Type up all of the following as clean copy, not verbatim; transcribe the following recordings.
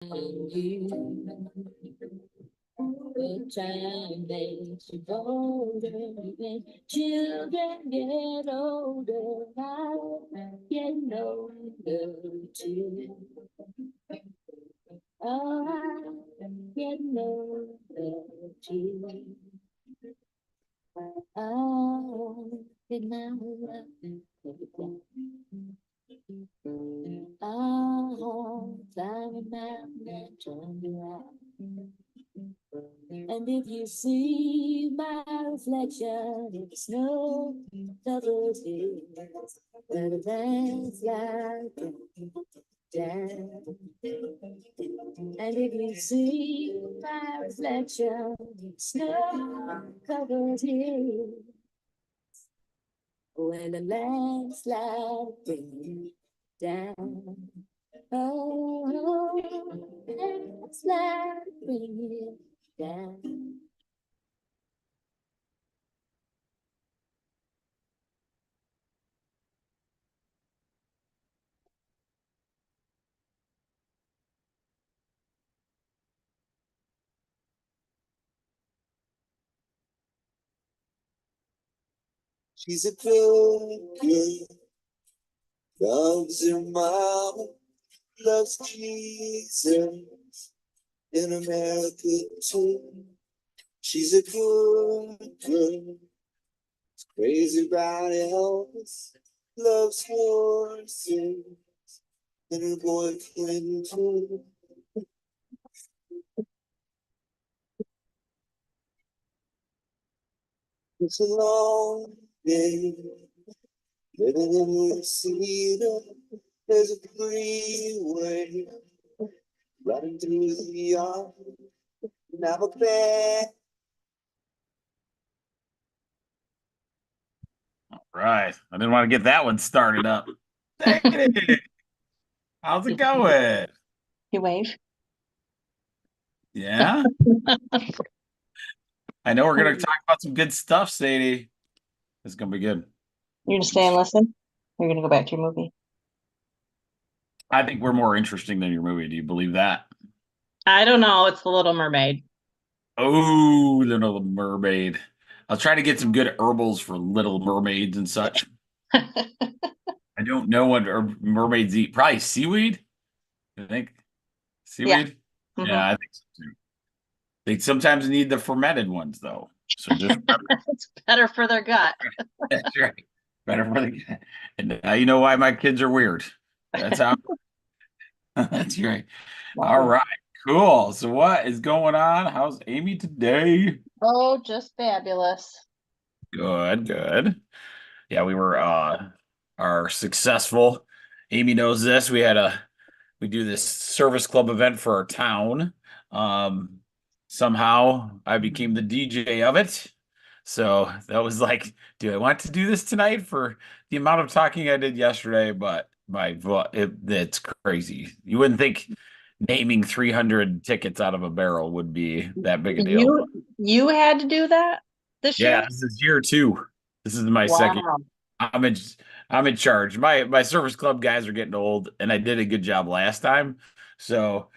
You, the time makes you bolder. When children get older, I get older too. Oh, I get older too. Oh, good night. Oh, climbing a mountain and turn around. And if you see my reflection in the snow covered hills, where the landslide down. And if you see my reflection in the snow covered hills, when the landslide brings down. Oh, landslide bring it down. She's a good girl, loves her mama, loves Jesus in America too. She's a good girl, crazy about Elvis, loves horses and her boyfriend too. It's a long day living in the cedar. There's a freeway running through the yard. Never bad. All right. I didn't want to get that one started up. Dang it. How's it going? You wave. Yeah. I know we're going to talk about some good stuff, Sadie. It's going to be good. You're gonna stay and listen? Or you're gonna go back to your movie? I think we're more interesting than your movie. Do you believe that? I don't know. It's The Little Mermaid. Oh, Little Mermaid. I was trying to get some good herbals for little mermaids and such. I don't know what mermaids eat. Probably seaweed. I think seaweed. Yeah, Yeah, I think so too. They sometimes need the fermented ones though. So just it's better for their gut. that's right. Better for the and now you know why my kids are weird. That's how that's right. All right, cool. So what is going on? How's Amy today? Oh, just fabulous. Good, good. Yeah, we were are successful. Amy knows this. We do this service club event for our town. Somehow I became the DJ of it. So that was like, do I want to do this tonight for the amount of talking I did yesterday? But it's crazy. You wouldn't think naming 300 tickets out of a barrel would be that big a deal. You had to do that this Yeah, year? this is year two. This is my second. Wow. I'm in I'm in charge. My service club guys are getting old, and I did a good job last time. So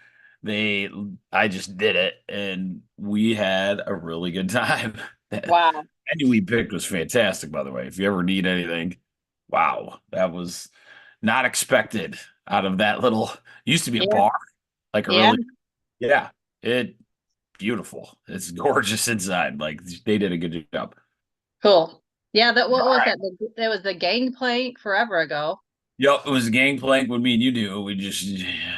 they I just did it and we had a really good time. Wow. Any we picked was fantastic, by the way. If you ever need anything, wow, that was not expected out of that little used to be a bar, like a really yeah, it beautiful. It's gorgeous inside. Like they did a good job. Cool. Yeah, what was that? That was the Gangplank forever ago. Yep, it was Gangplank when me and you do. We just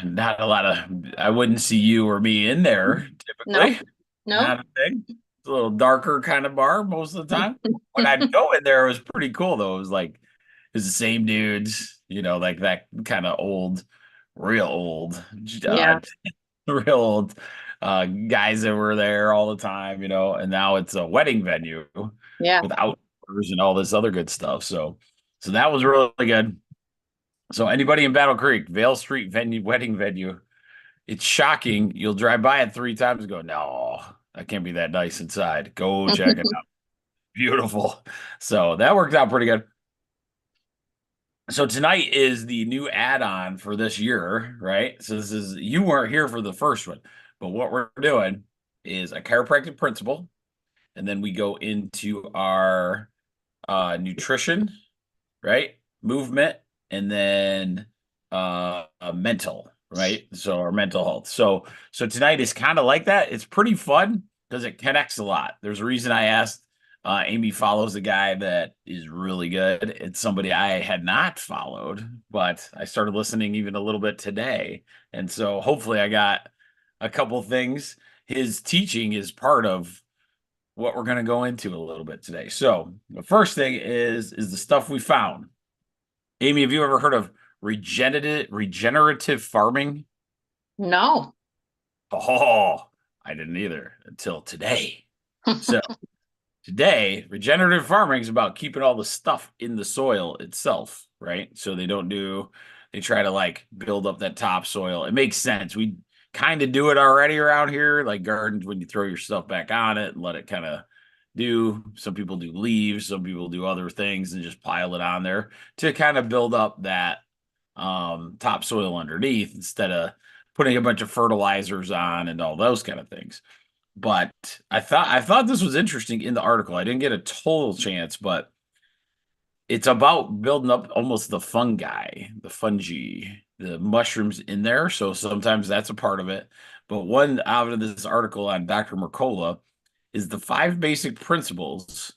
not a lot of. I wouldn't see you or me in there typically. No. Not a thing. It's a little darker kind of bar most of the time. When I'd go in there, it was pretty cool though. It was the same dudes, like that kind of old, real old, Yeah. real old guys that were there all the time, and now it's a wedding venue Yeah. with outdoors and all this other good stuff. So that was really good. So anybody in Battle Creek, Vale Street wedding venue, it's shocking. You'll drive by it 3 times and go, no, that can't be that nice inside. Go check it out. Beautiful. So that worked out pretty good. So tonight is the new add-on for this year, right? So this is you weren't here for the first one, but what we're doing is a chiropractic principle, and then we go into our nutrition, right? Movement, and then mental, right? So our mental health. So tonight is kind of like that. It's pretty fun because it connects a lot. There's a reason I asked. Amy follows a guy that is really good. It's somebody I had not followed, but I started listening even a little bit today. And so hopefully I got a couple things. His teaching is part of what we're going to go into a little bit today. So the first thing is the stuff we found. Amy, have you ever heard of regenerative farming? No. Oh, I didn't either until today. So today, regenerative farming is about keeping all the stuff in the soil itself, right? So they try to like build up that topsoil. It makes sense. We kind of do it already around here, like gardens when you throw your stuff back on it and let it kind of do. Some people do leaves, some people do other things and just pile it on there to kind of build up that topsoil underneath instead of putting a bunch of fertilizers on and all those kind of things. But I thought this was interesting in the article. I didn't get a total chance, but it's about building up almost the fungi, the mushrooms in there. So sometimes that's a part of it. But one out of this article on Dr. Mercola is the 5 basic principles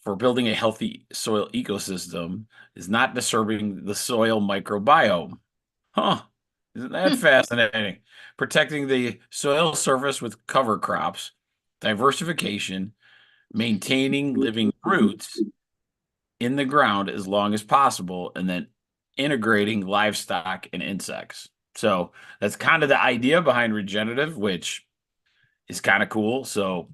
for building a healthy soil ecosystem is not disturbing the soil microbiome. Huh. Isn't that fascinating? Protecting the soil surface with cover crops, diversification, maintaining living roots in the ground as long as possible, and then integrating livestock and insects. So that's kind of the idea behind regenerative, which is kind of cool. So,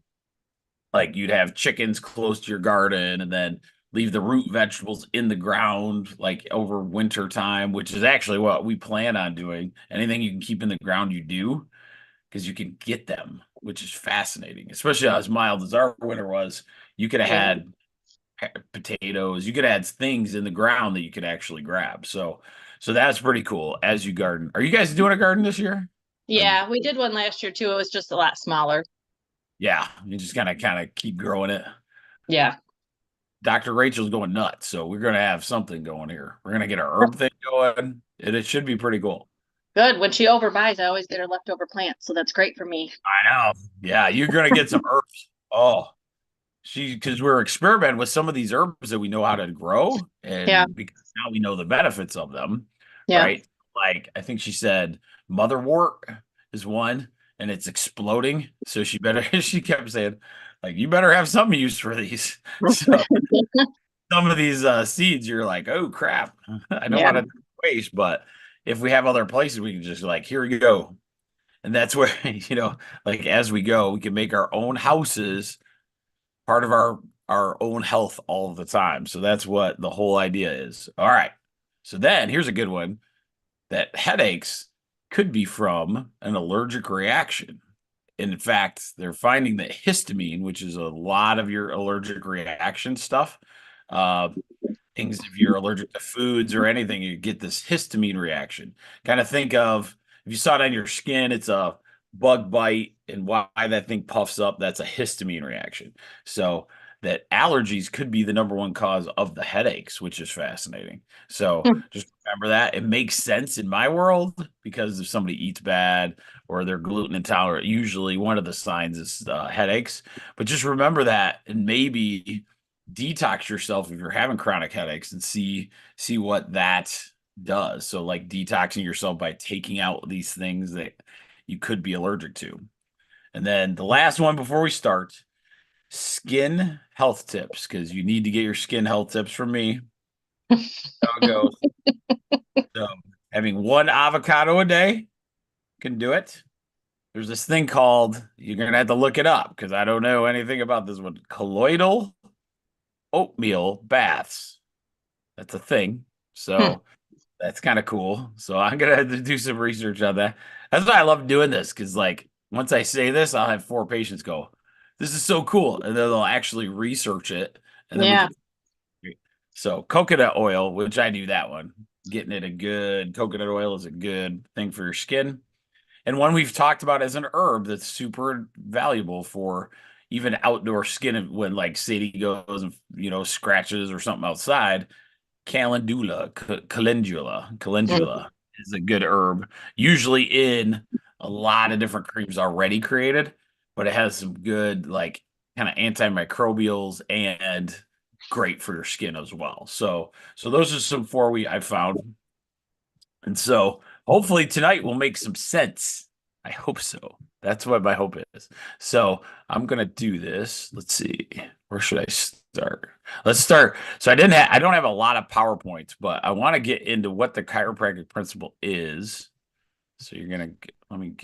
like, you'd have chickens close to your garden and then leave the root vegetables in the ground, like over winter time, which is actually what we plan on doing. Anything you can keep in the ground, you do because you can get them, which is fascinating, especially as mild as our winter was. You could have Yeah. had potatoes, you could add things in the ground that you could actually grab. So that's pretty cool as you garden. Are you guys doing a garden this year? Or Yeah, we did one last year too. It was just a lot smaller. yeah, you just kind of keep growing it. Yeah. Dr. Rachel's going nuts, so we're gonna have something going here. We're gonna get our herb thing going, and it should be pretty cool. Good. When she overbuys, I always get her leftover plants, so that's great for me. I know. Yeah, you're gonna get some herbs. Oh, because we're experimenting with some of these herbs that we know how to grow, Yeah. and because now we know the benefits of them, Yeah. right? Like I think she said motherwort is one, and it's exploding. So she better she kept saying, like, you better have some use for these. So some of these seeds, you're like, oh crap, I don't Yeah. want to waste, but if we have other places, we can just like, here we go. And that's where, like as we go, we can make our own houses part of our own health all the time. So that's what the whole idea is. All right. So then here's a good one that headaches could be from an allergic reaction. And in fact, they're finding that histamine, which is a lot of your allergic reaction stuff, uh, things if you're allergic to foods or anything, you get this histamine reaction. Kind of think of if you saw it on your skin, it's a bug bite, and why that thing puffs up, that's a histamine reaction. So that allergies could be the number one cause of the headaches, which is fascinating. So Hmm. just remember that. It makes sense in my world because if somebody eats bad or they're gluten intolerant, usually one of the signs is headaches. But just remember that and maybe detox yourself if you're having chronic headaches and see what that does. So like detoxing yourself by taking out these things that you could be allergic to. And then the last one before we start, skin health tips, because you need to get your skin health tips from me. How it goes. So having one avocado a day can do it. There's this thing called, you're gonna have to look it up because I don't know anything about this one. Colloidal oatmeal baths. That's a thing. Hmm. So that's kind of cool. So I'm gonna have to do some research on that. That's why I love doing this because, like, once I say this, I'll have 4 patients go, "This is so cool," and then they'll actually research it, and then we Yeah. can. So coconut oil, which I do that one, getting it a good coconut oil is a good thing for your skin. And one we've talked about as an herb that's super valuable for even outdoor skin when like Sadie goes and scratches or something outside. Calendula is a good herb, usually in a lot of different creams already created, but it has some good like kind of antimicrobials and great for your skin as well. So those are some four I've found. And so hopefully tonight will make some sense. I hope so. That's what my hope is. So I'm gonna do this. Let's see. Where should I start? Let's start. So I don't have a lot of PowerPoints, but I want to get into what the chiropractic principle is. So let me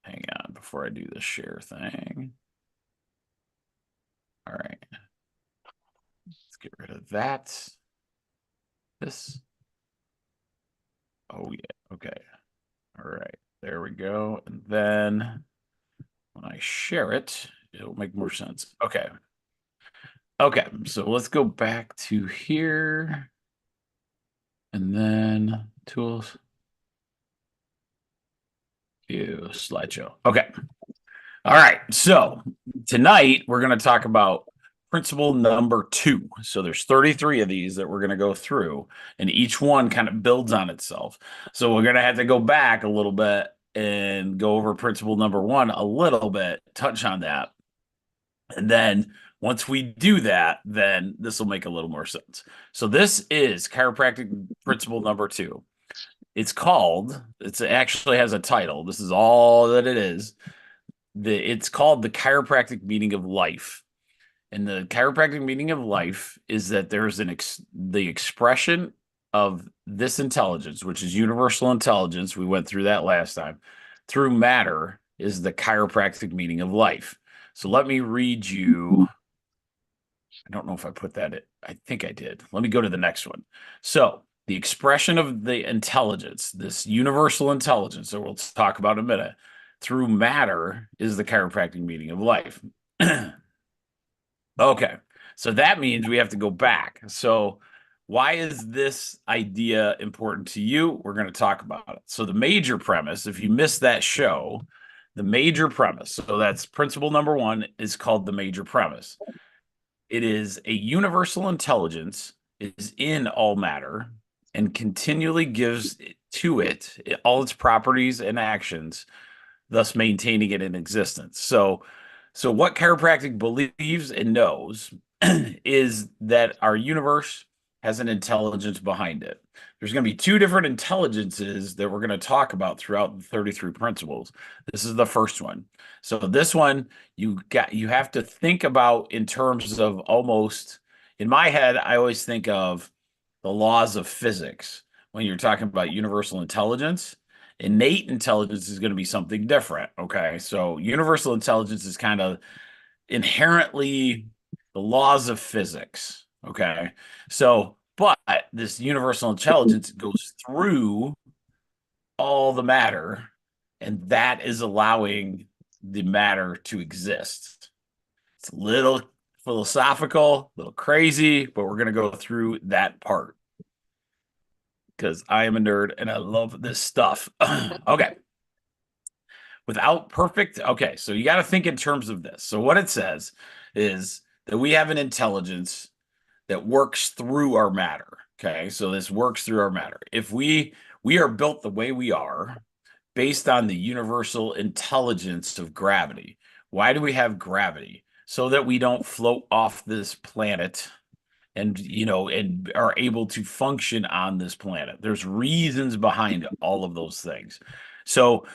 hang on before I do the share thing. All right. Let's get rid of that. This. Oh yeah. Okay. All right. There we go. And then when I share it, it'll make more sense. Okay. Okay, so let's go back to here. And then tools. View slideshow. Okay. All right. So tonight we're going to talk about principle number 2. So there's 33 of these that we're going to go through, and each one kind of builds on itself. So we're going to have to go back a little bit and go over principle number 1 a little bit, touch on that. And then once we do that, then this will make a little more sense. So this is chiropractic principle number 2. It actually has a title. This is all that it is. It's called the chiropractic meaning of life. And the chiropractic meaning of life is that there's the expression of this intelligence, which is universal intelligence. We went through that last time. Through matter is the chiropractic meaning of life. So let me read you. I don't know if I put that in. I think I did. Let me go to the next one. So the expression of the intelligence, this universal intelligence that we'll talk about in a minute, through matter is the chiropractic meaning of life. Okay, so that means we have to go back. So why is this idea important to you? We're going to talk about it. So the major premise, if you missed that show, the major premise, so that's principle number 1, is called the major premise. It is a universal intelligence is in all matter and continually gives to it all its properties and actions, thus maintaining it in existence. So what chiropractic believes and knows is that our universe has an intelligence behind it. There's going to be 2 different intelligences that we're going to talk about throughout the 33 principles. This is the first one. So this one you have to think about in terms of almost, in my head, I always think of the laws of physics when you're talking about universal intelligence. Innate intelligence is going to be something different. Okay. So universal intelligence is kind of inherently the laws of physics. Okay. So, but this universal intelligence goes through all the matter, and that is allowing the matter to exist. It's a little philosophical, a little crazy, but we're going to go through that part because I am a nerd and I love this stuff. Okay. Okay, so you got to think in terms of this. So what it says is that we have an intelligence that works through our matter. Okay, so this works through our matter. If we are built the way we are based on the universal intelligence of gravity. Why do we have gravity? So that we don't float off this planet and are able to function on this planet. There's reasons behind all of those things. So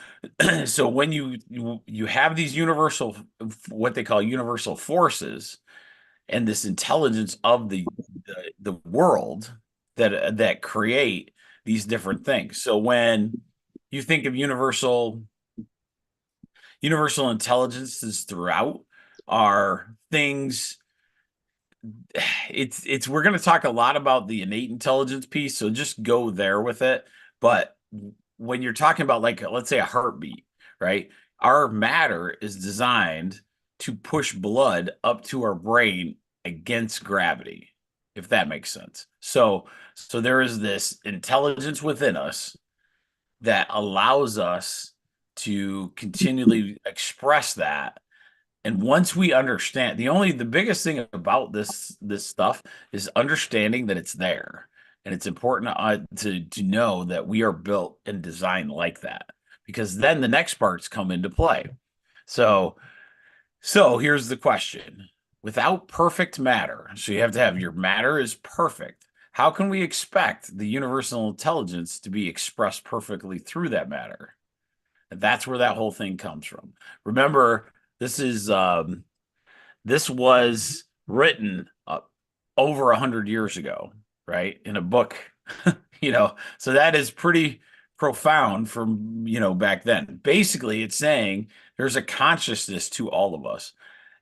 so when you have these universal, what they call universal forces, and this intelligence of the world that create these different things. So when you think of universal intelligences throughout are things, we're going to talk a lot about the innate intelligence piece, so just go there with it. But when you're talking about, like, let's say a heartbeat, right? Our matter is designed to push blood up to our brain against gravity. if that makes sense. So there is this intelligence within us that allows us to continually express that. And once we understand, the biggest thing about this stuff is understanding that it's there. And it's important to know that we are built and designed like that, because then the next parts come into play. So here's the question. Without perfect matter, so you have to have your matter is perfect. How can we expect the universal intelligence to be expressed perfectly through that matter? And that's where that whole thing comes from. Remember, this was written over 100 years ago, right? In a book, so that is pretty profound from, back then. Basically, it's saying there's a consciousness to all of us.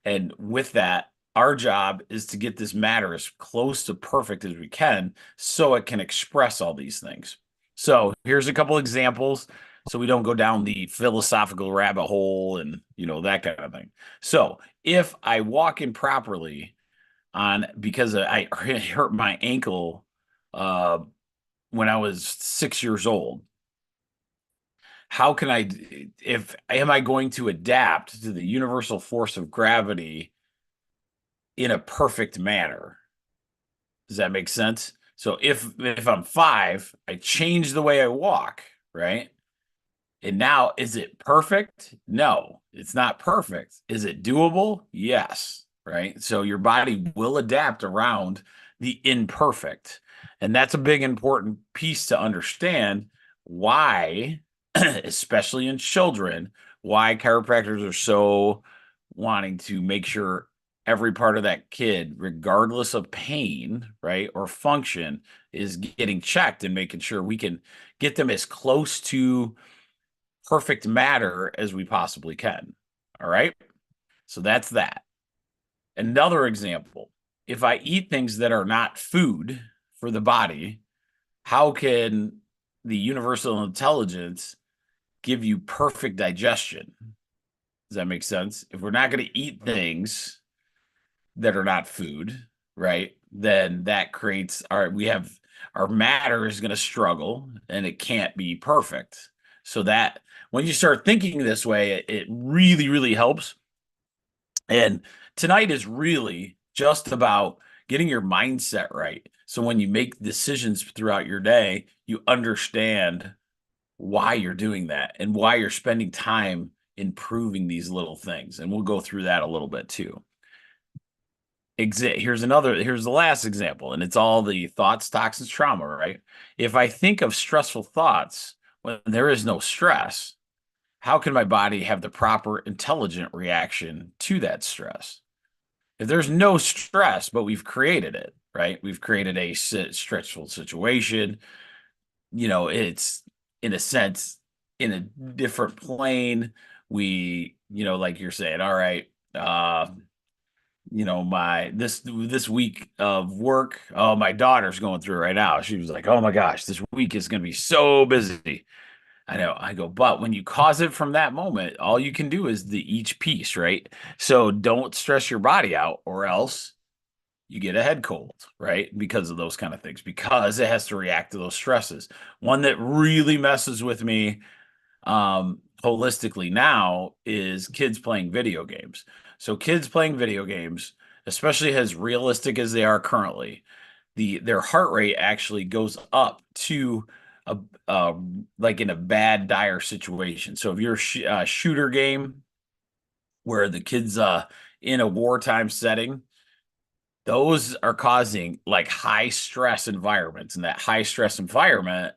And with that, our job is to get this matter as close to perfect as we can so it can express all these things. So here's a couple examples so we don't go down the philosophical rabbit hole and, that kind of thing. So if I walk improperly because I hurt my ankle when I was 6 years old, am I going to adapt to the universal force of gravity in a perfect manner? Does that make sense? So if I'm 5, I change the way I walk, right? And now, is it perfect? No, it's not perfect. Is it doable? Yes, right? So your body will adapt around the imperfect. And that's a big important piece to understand why, especially in children, why chiropractors are so wanting to make sure every part of that kid, regardless of pain, right, or function, is getting checked and making sure we can get them as close to perfect matter as we possibly can. All right. So that's that. Another example, if I eat things that are not food for the body, how can the universal intelligence give you perfect digestion? Does that make sense? If we're not going to eat things that are not food, right, then that creates our matter is going to struggle and it can't be perfect. So that when you start thinking this way, it really, really helps. And tonight is really just about getting your mindset right. So when you make decisions throughout your day, you understand why you're doing that and why you're spending time improving these little things. And we'll go through that a little bit too. Here's the last example, and it's all the thoughts, toxins, trauma, right? If I think of stressful thoughts when there is no stress, how can my body have the proper intelligent reaction to that stress? If there's no stress, but we've created it, right? We've created a stressful situation. It's in a sense in a different plane. We, like you're saying, all right, my this week of work, oh, my daughter's going through it right now. She was like, oh my gosh, this week is going to be so busy. I know. I go, but when you cause it from that moment, all you can do is each piece, right? So don't stress your body out, or else you get a head cold, right? Because of those kind of things, because it has to react to those stresses. One that really messes with me holistically now is kids playing video games. So kids playing video games, especially as realistic as they are currently, their heart rate actually goes up to like in a bad dire situation. So if you're a shooter game where the kids in a wartime setting, those are causing like high stress environments, and that high stress environment,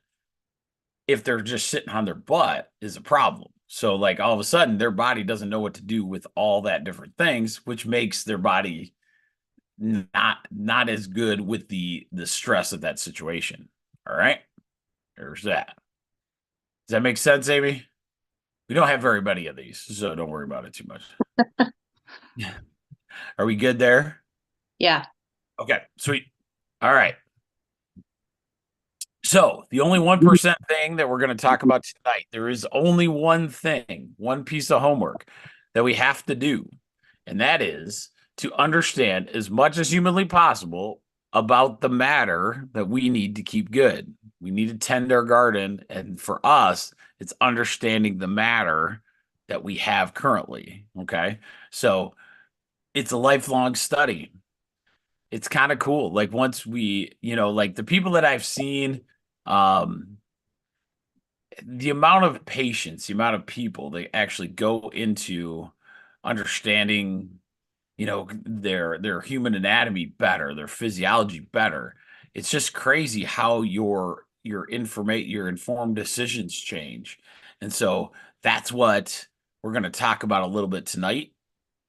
if they're just sitting on their butt, is a problem. So like all of a sudden their body doesn't know what to do with all that different things, which makes their body not as good with the stress of that situation. All right. There's that. Does that make sense, Amy? We don't have very many of these, so don't worry about it too much. Yeah. Are we good there? Yeah. Okay, sweet. All right. So the only 1% thing that we're going to talk about tonight, there is only one thing, one piece of homework that we have to do, and that is to understand as much as humanly possible about the matter that we need to keep good. We need to tend our garden. And for us, it's understanding the matter that we have currently. Okay. So it's a lifelong study. It's kind of cool. Like once we, like the people that I've seen, um, the amount of patience, the amount of people that actually go into understanding, their human anatomy better, their physiology better. It's just crazy how your informed decisions change. And so that's what we're going to talk about a little bit tonight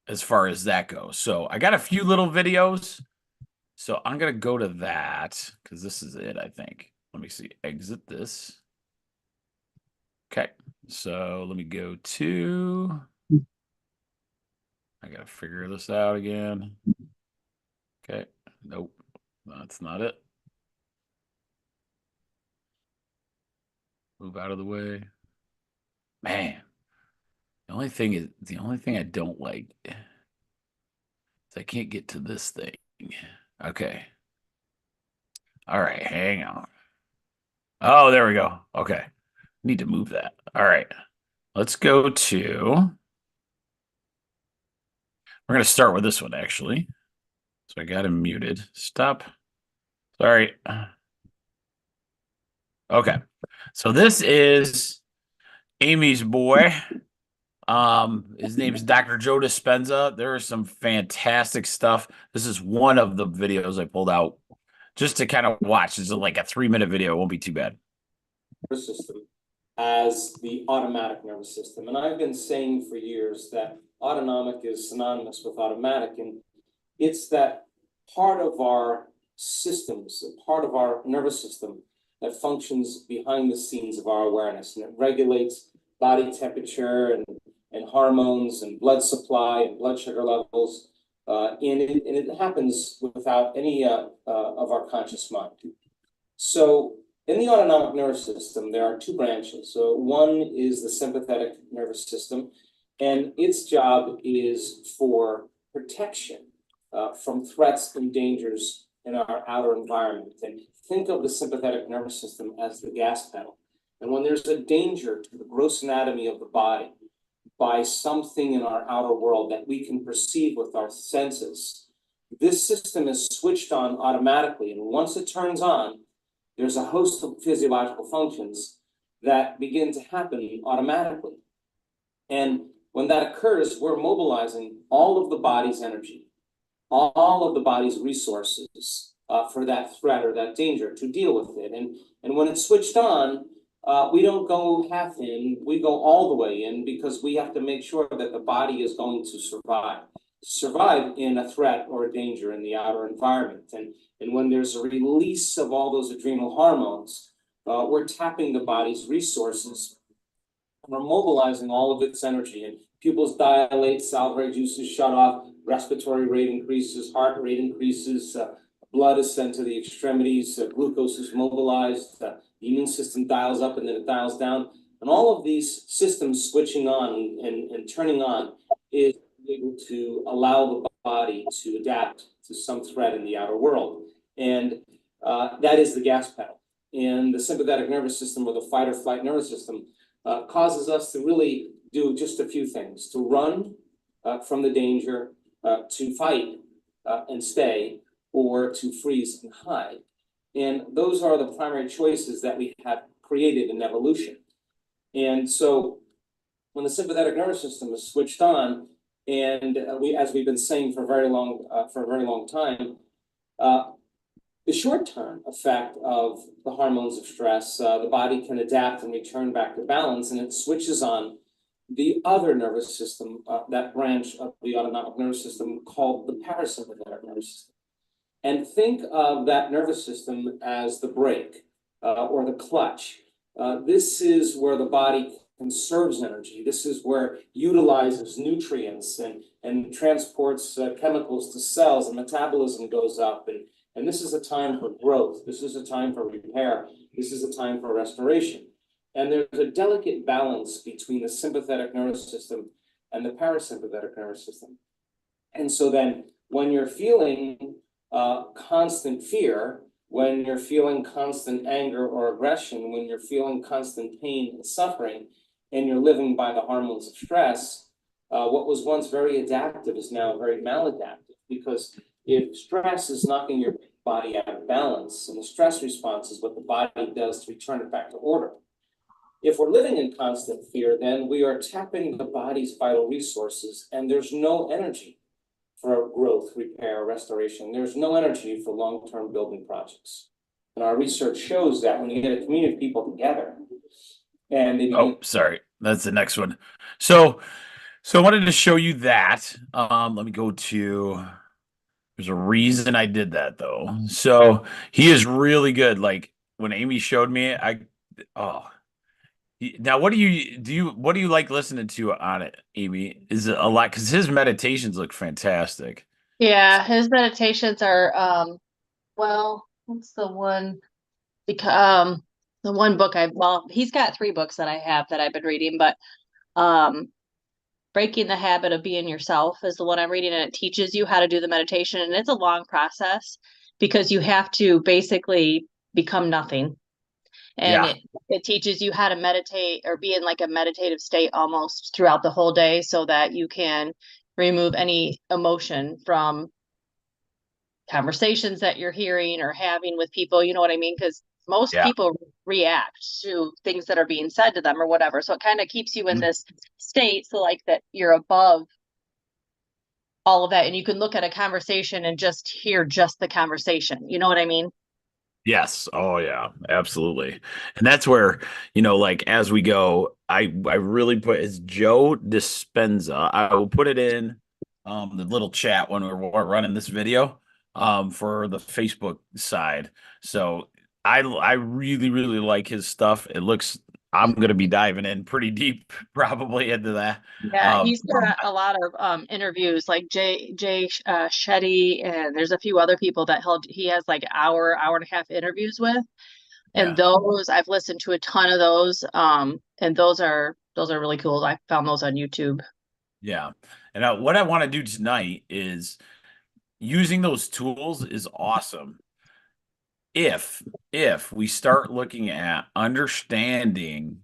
as far as that goes. So I got a few little videos. So I'm going to go to that because this is it, I think. Let me see. Exit this. Okay. So let me go to, I got to figure this out again. Okay. Nope. That's not it. Move out of the way. Man. The only thing I don't like is I can't get to this thing. Okay. All right. Hang on. Oh, there we go. Okay. Need to move that. All right. Let's go to, we're going to start with this one actually. So I got him muted. Stop. Sorry. Okay. So this is Amy's boy. His name's Dr. Joe Dispenza. There is some fantastic stuff. This is one of the videos I pulled out just to kind of watch. This is like a 3-minute video. It won't be too bad. Nervous system as the automatic nervous system. And I've been saying for years that autonomic is synonymous with automatic, and it's that part of our systems, a part of our nervous system that functions behind the scenes of our awareness, and it regulates body temperature and hormones and blood supply and blood sugar levels. And it happens without any of our conscious mind. So in the autonomic nervous system, there are two branches. So one is the sympathetic nervous system, and its job is for protection from threats and dangers in our outer environment. And think of the sympathetic nervous system as the gas pedal. And when there's a danger to the gross anatomy of the body by something in our outer world that we can perceive with our senses, this system is switched on automatically. And once it turns on, there's a host of physiological functions that begin to happen automatically. And when that occurs, we're mobilizing all of the body's energy, all of the body's resources for that threat or that danger to deal with it. And when it's switched on, we don't go half in, we go all the way in, because we have to make sure that the body is going to survive in a threat or a danger in the outer environment. And when there's a release of all those adrenal hormones, we're tapping the body's resources. We're mobilizing all of its energy, and pupils dilate, salivary juices shut off, respiratory rate increases, heart rate increases, blood is sent to the extremities, glucose is mobilized, the immune system dials up and then it dials down. And all of these systems switching on and turning on is able to allow the body to adapt to some threat in the outer world. And that is the gas pedal. And the sympathetic nervous system, or the fight or flight nervous system, causes us to really do just a few things: to run from the danger, to fight and stay, or to freeze and hide. And those are the primary choices that we have created in evolution. And so when the sympathetic nervous system is switched on, and as we've been saying for a very long time, the short-term effect of the hormones of stress, the body can adapt and return back to balance, and it switches on the other nervous system, that branch of the autonomic nervous system called the parasympathetic nervous system. And think of that nervous system as the brake or the clutch. This is where the body conserves energy. This is where it utilizes nutrients and transports chemicals to cells, and metabolism goes up. And this is a time for growth. This is a time for repair. This is a time for restoration. And there's a delicate balance between the sympathetic nervous system and the parasympathetic nervous system. And so then when you're feeling constant fear, when you're feeling constant anger or aggression, when you're feeling constant pain and suffering, and you're living by the hormones of stress, what was once very adaptive is now very maladaptive, because if stress is knocking your body out of balance, and the stress response is what the body does to return it back to order. If we're living in constant fear, then we are tapping the body's vital resources, and there's no energy for growth, repair, restoration. There's no energy for long-term building projects. And our research shows that when you get a community of people together and they begin. Oh, sorry. That's the next one. So I wanted to show you that. Let me go to, there's a reason I did that though. So he is really good. Like when Amy showed me, now what what do you like listening to on it, Amy? Is it a lot? Because his meditations look fantastic. Yeah, his meditations are well, what's the one? Because the one book he's got 3 books that I have that I've been reading, but um Breaking the Habit of Being Yourself is the one I'm reading, and it teaches you how to do the meditation, and it's a long process because you have to basically become nothing. And Yeah. it teaches you how to meditate or be in like a meditative state almost throughout the whole day so that you can remove any emotion from conversations that you're hearing or having with people, you know what I mean? Because most Yeah. people react to things that are being said to them or whatever. So it kind of keeps you in this state, so like that you're above all of that, and you can look at a conversation and just hear just the conversation. You know what I mean? Yes. Oh yeah, absolutely. And that's where, like as we go, I really put is Joe Dispenza. I will put it in the little chat when we're running this video for the Facebook side. So I really, really like his stuff. It looks I'm gonna be diving in pretty deep probably into that. Yeah, he's got a lot of interviews like Jay Shetty, and there's a few other people that he has like hour and a half interviews with. And Yeah. those I've listened to a ton of those. And those are really cool. I found those on YouTube. Yeah. And what I want to do tonight is using those tools is awesome. If we start looking at understanding,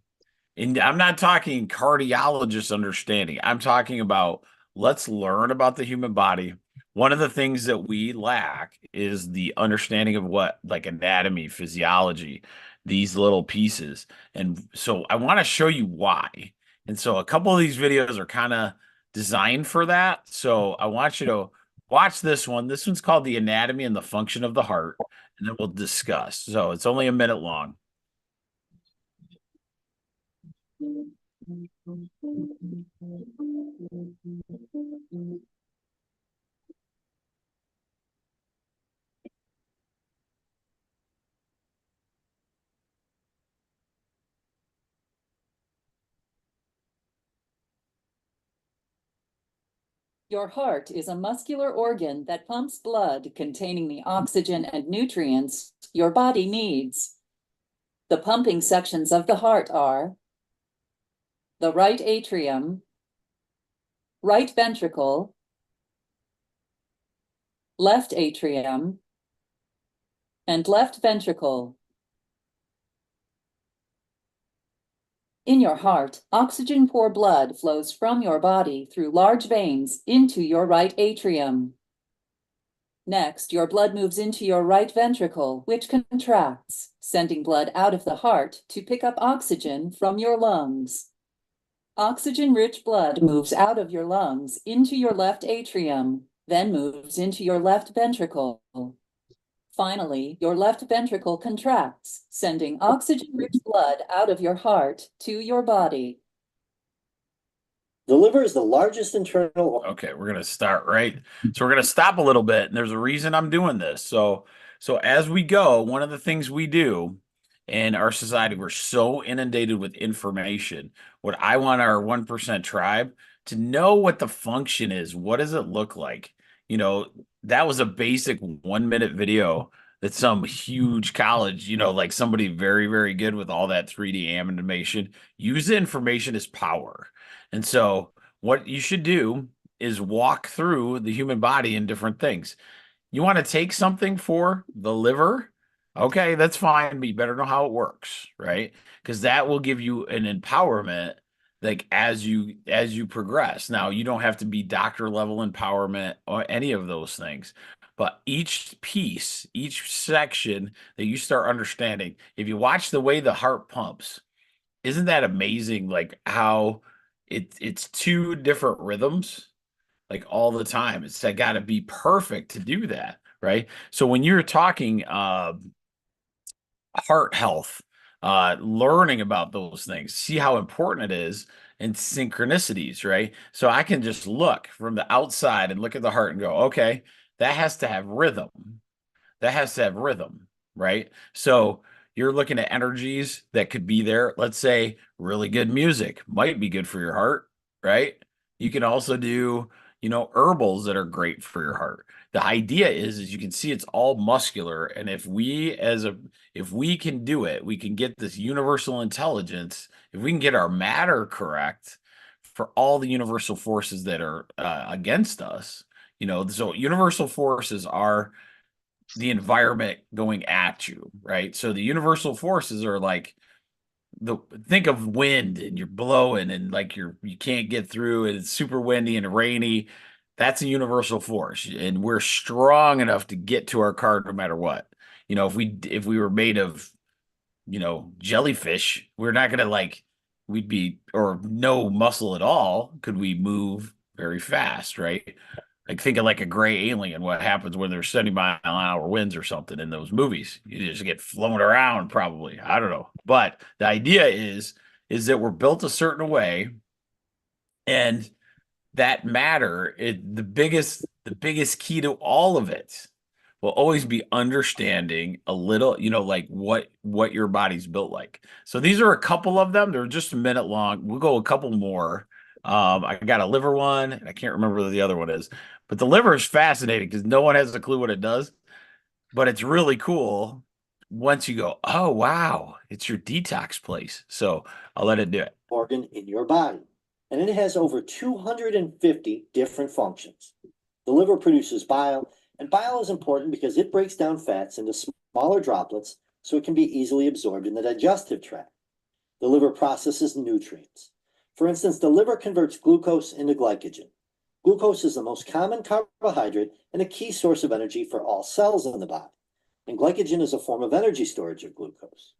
and I'm not talking cardiologist understanding, I'm talking about let's learn about the human body. One of the things that we lack is the understanding of what, like anatomy, physiology, these little pieces. And so I want to show you why. And so a couple of these videos are kind of designed for that. So I want you to watch this one. This one's called The Anatomy and the Function of the Heart, and then we'll discuss. So it's only a minute long. Your heart is a muscular organ that pumps blood containing the oxygen and nutrients your body needs. The pumping sections of the heart are the right atrium, right ventricle, left atrium, and left ventricle. In your heart, oxygen-poor blood flows from your body through large veins into your right atrium. Next, your blood moves into your right ventricle, which contracts, sending blood out of the heart to pick up oxygen from your lungs. Oxygen-rich blood moves out of your lungs into your left atrium, then moves into your left ventricle. Finally, your left ventricle contracts, sending oxygen-rich blood out of your heart to your body. The liver is the largest internal. Okay, we're gonna start right. So we're gonna stop a little bit, and there's a reason I'm doing this. So as we go, one of the things we do in our society, we're so inundated with information. What I want our 1% tribe to know what the function is. What does it look like? That was a basic 1-minute video that some huge college, like somebody very, very good with all that 3D animation, use the information as power. And so what you should do is walk through the human body and different things. you want to take something for the liver? Okay, that's fine, but you better know how it works, right? Because that will give you an empowerment like as you progress. Now, you don't have to be doctor level empowerment or any of those things. But each piece, each section that you start understanding, if you watch the way the heart pumps, isn't that amazing? Like how it's two different rhythms like all the time. It's got to be perfect to do that, right? So when you're talking heart health, learning about those things, see how important it is and synchronicities, right? So I can just look from the outside and look at the heart and go, okay, that has to have rhythm. That has to have rhythm, right? So you're looking at energies that could be there. Let's say really good music might be good for your heart, right? You can also do, herbals that are great for your heart. The idea is you can see it's all muscular. And if we can do it, we can get this universal intelligence. If we can get our matter correct for all the universal forces that are against us, so universal forces are the environment going at you, right? So the universal forces are like think of wind and you're blowing and like you can't get through and it's super windy and rainy. That's a universal force. And we're strong enough to get to our car no matter what. If we were made of, jellyfish, we're not gonna we'd be or no muscle at all, could we move very fast, right? Like think of like a gray alien, what happens when there's 70-mile-an-hour winds or something in those movies. You just get flown around, probably. I don't know. But the idea is that we're built a certain way, and that matter, the biggest key to all of it will always be understanding a little, like what your body's built like. So these are a couple of them. They're just a minute long. We'll go a couple more. I got a liver one, and I can't remember what the other one is. But the liver is fascinating because no one has a clue what it does, but it's really cool once you go, oh wow, it's your detox place. So I'll let it do it. Organ in your body, and it has over 250 different functions. The liver produces bile, and bile is important because it breaks down fats into smaller droplets so it can be easily absorbed in the digestive tract. The liver processes nutrients. For instance, the liver converts glucose into glycogen. Glucose is the most common carbohydrate and a key source of energy for all cells in the body, and glycogen is a form of energy storage of glucose.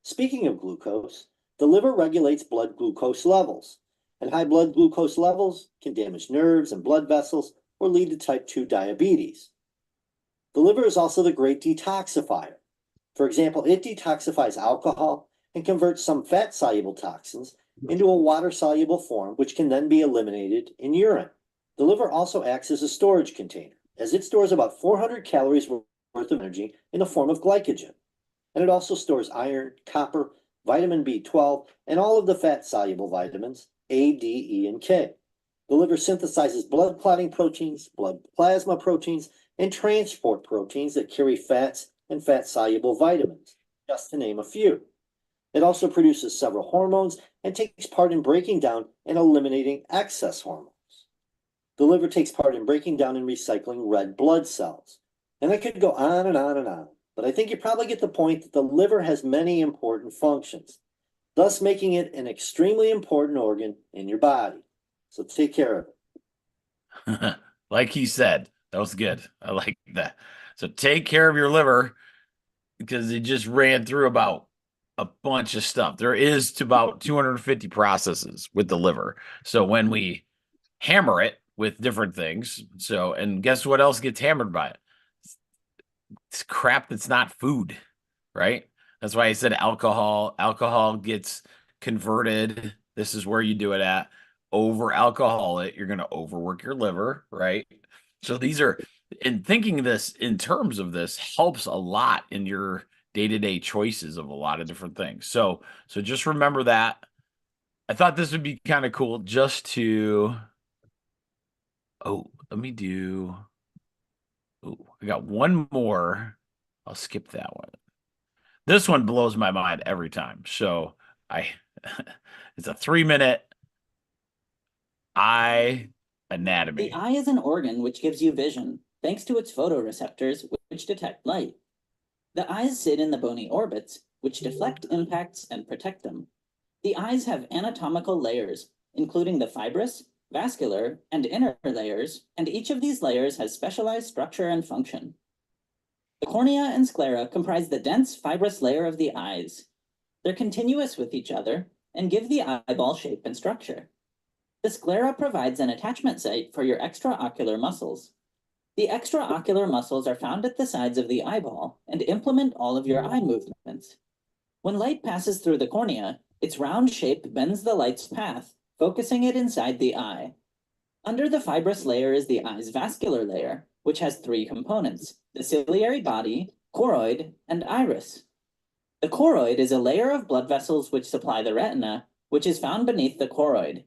Speaking of glucose, the liver regulates blood glucose levels, and high blood glucose levels can damage nerves and blood vessels or lead to type 2 diabetes. The liver is also the great detoxifier. For example, it detoxifies alcohol and converts some fat-soluble toxins into a water-soluble form, which can then be eliminated in urine. The liver also acts as a storage container, as it stores about 400 calories worth of energy in the form of glycogen. And it also stores iron, copper, vitamin B12, and all of the fat-soluble vitamins A, D, E, and K. The liver synthesizes blood clotting proteins, blood plasma proteins, and transport proteins that carry fats and fat-soluble vitamins, just to name a few. It also produces several hormones and takes part in breaking down and eliminating excess hormones. The liver takes part in breaking down and recycling red blood cells. And I could go on and on and on, but I think you probably get the point that the liver has many important functions, thus making it an extremely important organ in your body. So take care of it. Like he said, that was good. I like that. So take care of your liver because it just ran through about a bunch of stuff. There is to about 250 processes with the liver. So when we hammer it with different things, and guess what else gets hammered by it? It's crap that's not food, right? That's why I said alcohol. Alcohol gets converted. This is where you do it at. Over alcohol it, you're going to overwork your liver, right? So these are, and thinking this in terms of this helps a lot in your day-to-day choices of a lot of different things. So just remember that. I thought this would be kind of cool just to, let me do, I got one more. I'll skip that one. This one blows my mind every time. So it's a 3-minute eye anatomy. The eye is an organ which gives you vision. thanks to its photoreceptors, which detect light. The eyes sit in the bony orbits, which deflect impacts and protect them. The eyes have anatomical layers, including the fibrous, vascular, and inner layers, and each of these layers has specialized structure and function. The cornea and sclera comprise the dense fibrous layer of the eyes. They're continuous with each other and give the eyeball shape and structure. The sclera provides an attachment site for your extraocular muscles. The extraocular muscles are found at the sides of the eyeball and implement all of your eye movements. When light passes through the cornea, its round shape bends the light's path, focusing it inside the eye. Under the fibrous layer is the eye's vascular layer, which has three components: the ciliary body, choroid, and iris. The choroid is a layer of blood vessels which supply the retina, which is found beneath the choroid.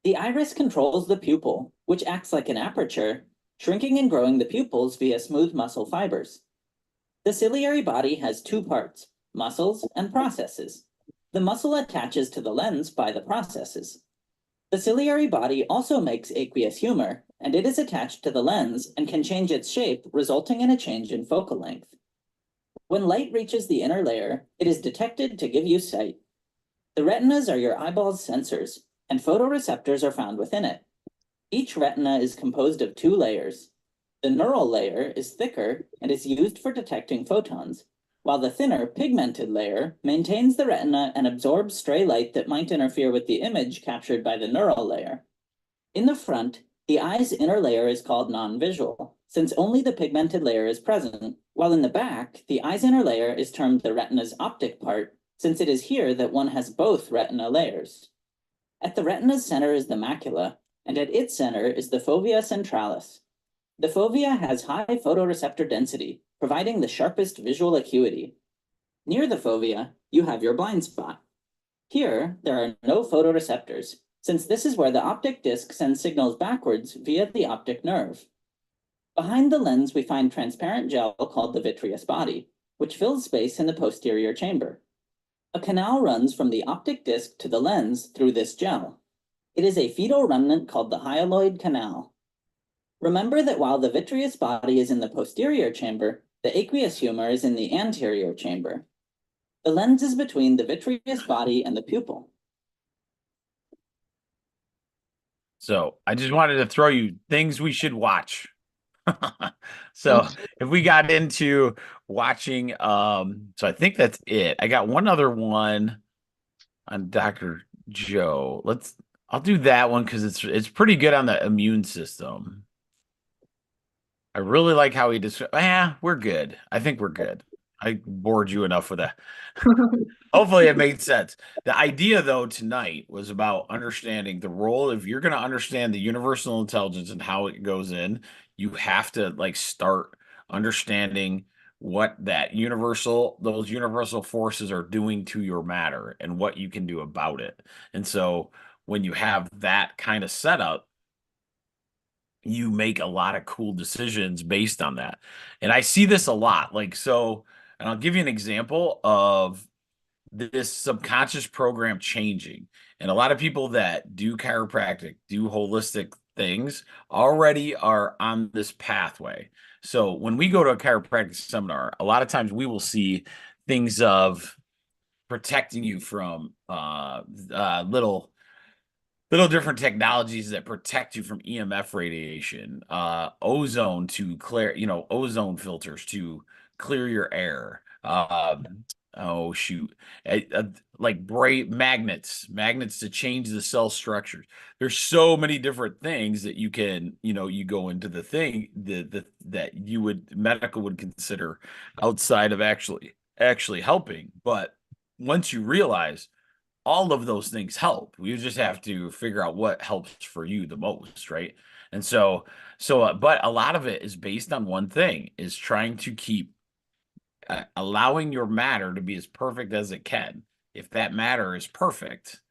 The iris controls the pupil, which acts like an aperture, shrinking and growing the pupils via smooth muscle fibers. The ciliary body has two parts: muscles and processes. The muscle attaches to the lens by the processes. The ciliary body also makes aqueous humor, and it is attached to the lens and can change its shape, resulting in a change in focal length. When light reaches the inner layer, it is detected to give you sight. The retinas are your eyeball's sensors, and photoreceptors are found within it. Each retina is composed of two layers. The neural layer is thicker and is used for detecting photons, while the thinner pigmented layer maintains the retina and absorbs stray light that might interfere with the image captured by the neural layer. In the front, the eye's inner layer is called non-visual, since only the pigmented layer is present, while in the back, the eye's inner layer is termed the retina's optic part, since it is here that one has both retina layers. At the retina's center is the macula, and at its center is the fovea centralis. The fovea has high photoreceptor density, providing the sharpest visual acuity. Near the fovea, you have your blind spot. Here, there are no photoreceptors, since this is where the optic disc sends signals backwards via the optic nerve. Behind the lens, we find transparent gel called the vitreous body, which fills space in the posterior chamber. A canal runs from the optic disc to the lens through this gel. It is a fetal remnant called the hyaloid canal. Remember that while the vitreous body is in the posterior chamber, the aqueous humor is in the anterior chamber. The lens is between the vitreous body and the pupil. So I just wanted to throw you things we should watch. So if we got into watching, so I think that's it. I got one other one on Dr. Joe. I'll do that one because it's pretty good on the immune system. I really like how he described. We're good. I think we're good. I bored you enough with that. Hopefully it made sense. The idea, though, tonight was about understanding the role. If you're going to understand the universal intelligence and how it goes in, you have to start understanding what those universal forces are doing to your matter and what you can do about it. And so when you have that kind of setup, you make a lot of cool decisions based on that. And I see this a lot. And I'll give you an example of this subconscious program changing. And a lot of people that do chiropractic, do holistic things already are on this pathway. So when we go to a chiropractic seminar, a lot of times we will see things of protecting you from little different technologies that protect you from EMF radiation, ozone to clear, ozone filters to clear your air. Oh shoot, like bright magnets to change the cell structures. There's so many different things that you can, you go into the thing that medical would consider outside of actually helping. But once you realize all of those things help. You just have to figure out what helps for you the most, right? And but a lot of it is based on one thing: is trying to keep allowing your matter to be as perfect as it can. If that matter is perfect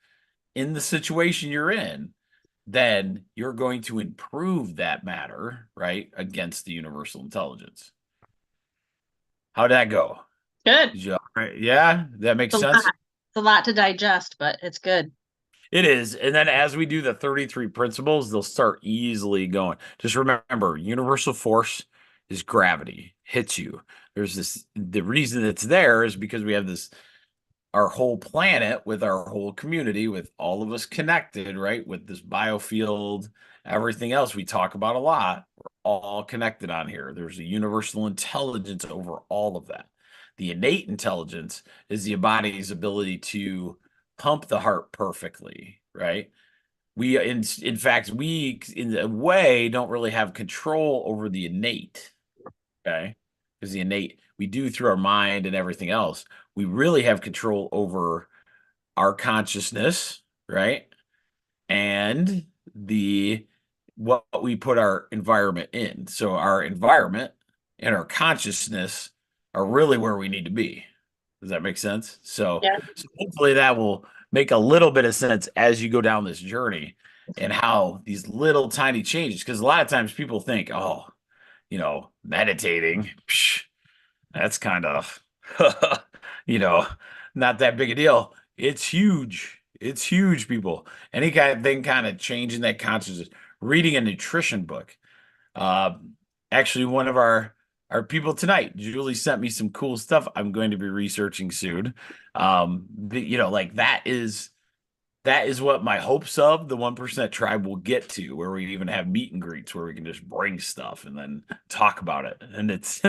in the situation you're in, then you're going to improve that matter, right, against the universal intelligence. How'd that go? Good. Yeah, that makes sense. It's a lot to digest, but it's good. It is. And then as we do the 33 principles, they'll start easily going. Just remember, universal force is gravity, hits you. There's this, the reason it's there is because we have this, our whole planet with our whole community, with all of us connected, right? With this biofield, everything else we talk about a lot, we're all connected on here. There's a universal intelligence over all of that. The innate intelligence is the body's ability to pump the heart perfectly, right? We, in fact, we in a way don't really have control over the innate, okay? Because the innate we do through our mind and everything else. We really have control over our consciousness, right? And the what we put our environment in. So our environment and our consciousness are really where we need to be. Does that make sense? So, Yeah. so hopefully that will make a little bit of sense as you go down this journey and how these little tiny changes, because a lot of times people think, oh, meditating, psh, that's kind of, you know, not that big a deal. It's huge. It's huge, people. Any kind of thing, kind of changing that consciousness. Reading a nutrition book. Uh, Actually, one of our people tonight, Julie sent me some cool stuff. I'm going to be researching soon. Like that is what my hopes of the 1% tribe will get to, where we even have meet and greets where we can just bring stuff and then talk about it. And it's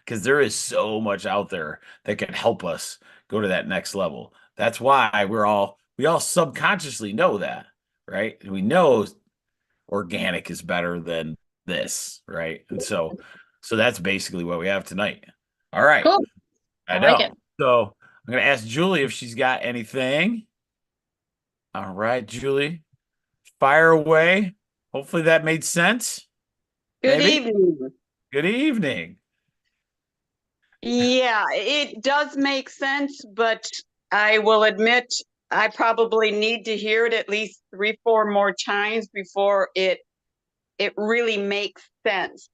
because there is so much out there that can help us go to that next level. That's why we all subconsciously know that, right? And we know organic is better than this, right? And so that's basically what we have tonight. All right. Cool. I I like it. know. So I'm gonna ask Julie if she's got anything. All right, Julie, fire away. Hopefully that made sense. Good Maybe. evening. Good evening. Yeah, it does make sense, but I will admit I probably need to hear it at least 3, 4 more times before it really makes sense.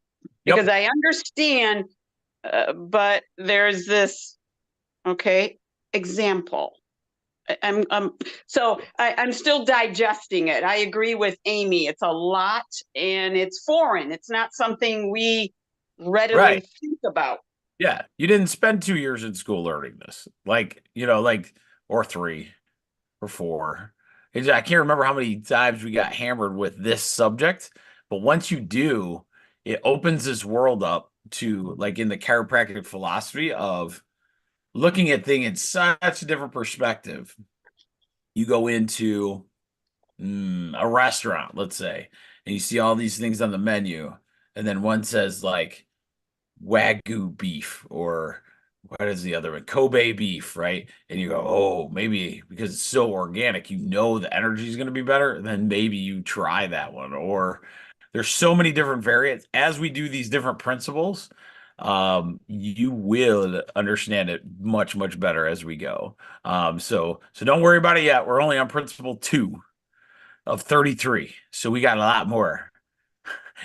Yep. Because I understand, but there's this example. I'm still digesting it. I agree with Amy. It's a lot and it's foreign. It's not something we readily Right. think about. Yeah. You didn't spend 2 years in school learning this. Or 3 or 4. I can't remember how many times we got hammered with this subject, but once you do, it opens this world up to, like, in the chiropractic philosophy of looking at things in such a different perspective. You go into a restaurant, let's say, and you see all these things on the menu, and then one says like Wagyu beef, or what is the other one? Kobe beef, right? And you go, oh, maybe because it's so organic, the energy is going to be better. Then maybe you try that one. Or there's so many different variants. As we do these different principles, you will understand it much, much better as we go. So don't worry about it yet. We're only on principle 2 of 33. So we got a lot more.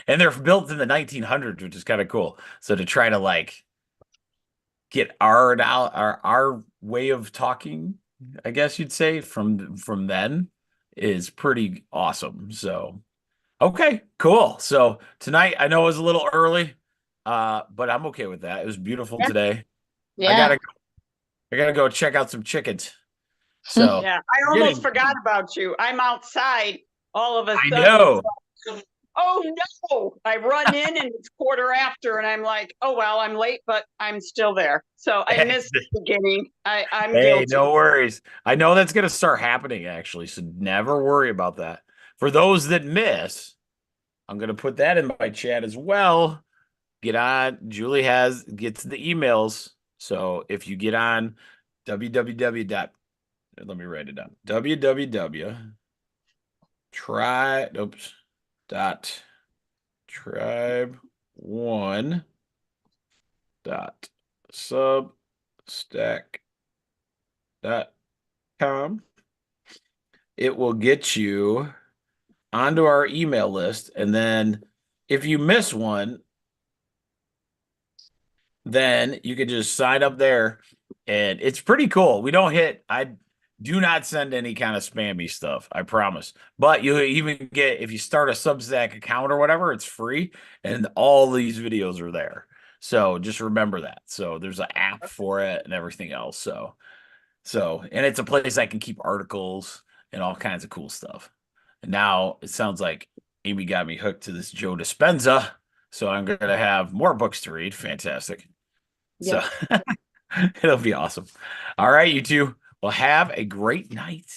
And they're built in the 1900s, which is kind of cool. So to try to like get our way of talking, I guess you'd say, from then is pretty awesome. So okay, cool. So tonight I know it was a little early, but I'm okay with that. It was beautiful today. Yeah. I gotta go check out some chickens. So Yeah, I almost forgot about you. I'm outside all of a I sudden. know. Oh no! I run in and it's 1/4 and I'm like, oh well, I'm late, but I'm still there. So I missed the beginning. I'm Hey, guilty. no worries. I know that's gonna start happening actually, so never worry about that. For those that miss, I'm gonna put that in my chat as well. Get on. Julie gets the emails. So if you get on www. Let me write it down. www. Dot tribe 1 dot substack dot com. It will get you onto our email list, and then if you miss one, then you can just sign up there, and it's pretty cool. We don't hit. I Do not send any kind of spammy stuff. I promise. But you even get, if you start a Substack account or whatever, it's free, and all these videos are there. So just remember that. So there's an app for it and everything else. And it's a place I can keep articles and all kinds of cool stuff. And now it sounds like Amy got me hooked to this Joe Dispenza. So I'm going to have more books to read. Fantastic. So it'll be awesome. All right, you two. Well, have a great night.